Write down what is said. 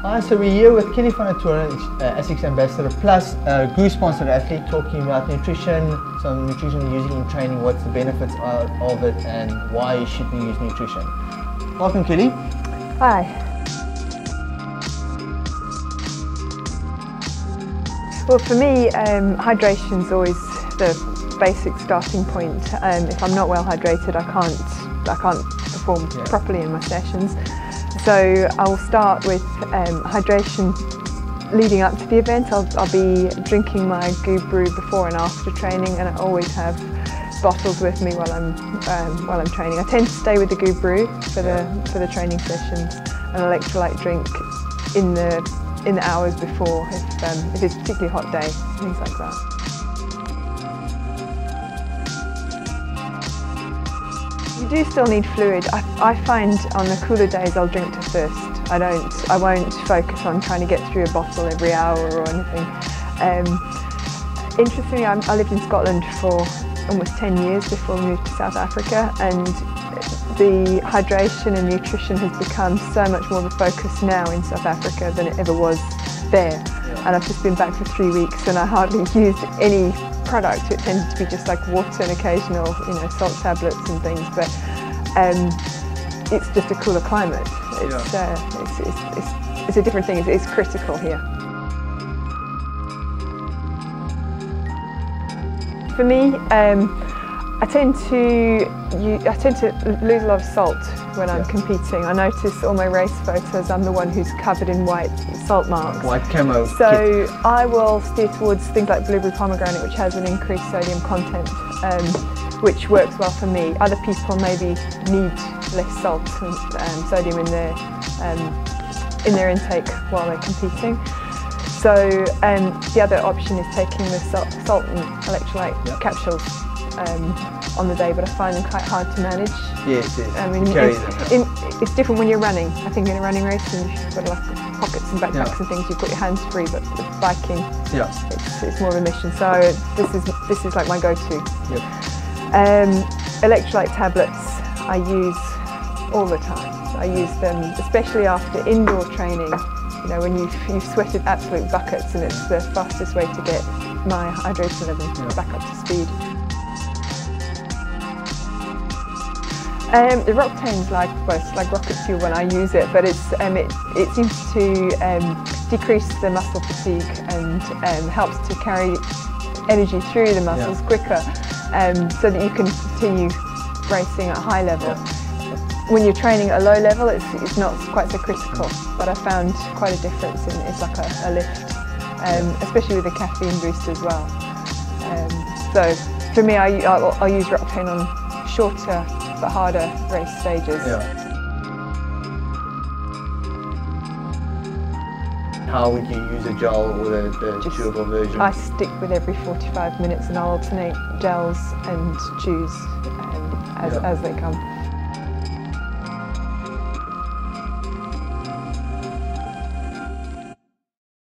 Hi, so we're here with Kelly van der Toren, ASICS ambassador, plus GRU sponsored athlete, talking about nutrition, some nutrition using in training, what's the benefits of it, and why you should use nutrition. Welcome, Kelly. Hi. Well, for me, hydration is always the basic starting point. If I'm not well hydrated, I can't perform properly in my sessions. So I'll start with hydration leading up to the event. I'll be drinking my GRU before and after training, and I always have bottles with me while I'm training. I tend to stay with the GRU for the training sessions, an electrolyte drink in the hours before if it's a particularly hot day, things like that. You do still need fluid. I find on the cooler days I'll drink to thirst. I won't focus on trying to get through a bottle every hour or anything. Interestingly, I lived in Scotland for almost 10 years before we moved to South Africa, and the hydration and nutrition has become so much more of a focus now in South Africa than it ever was there. And I've just been back for 3 weeks and I hardly used any product. It tended to be just like water and occasional, salt tablets and things. But it's just a cooler climate. It's a different thing. It's critical here. For me, I tend to lose a lot of salt when I'm competing. I notice all my race photos, I'm the one who's covered in white salt marks. White camo. So I will steer towards things like blueberry pomegranate, which has an increased sodium content, which works well for me. Other people maybe need less salt and sodium in their intake while they're competing. So the other option is taking the salt and electrolyte capsules on the day, but I find them quite hard to manage. Yes. I mean, it's different when you're running. I think in a running race, and you've got like pockets and backpacks and things, you've got your hands free, but with biking, it's more of a mission. So this is like my go-to. Electrolyte tablets I use all the time. I use them especially after indoor training. When you've sweated absolute buckets, and it's the fastest way to get my hydration level back up to speed. The Roctane's like rocket fuel when I use it, but it seems to decrease the muscle fatigue and helps to carry energy through the muscles quicker, so that you can continue racing at a high level. When you're training at a low level, it's not quite so critical, but I found quite a difference. It's like a lift, especially with the caffeine boost as well. So for me, I'll use Roctane on shorter but harder race stages. How would you use a gel or the chewable version? I stick with every 45 minutes and I'll alternate gels and chews as they come.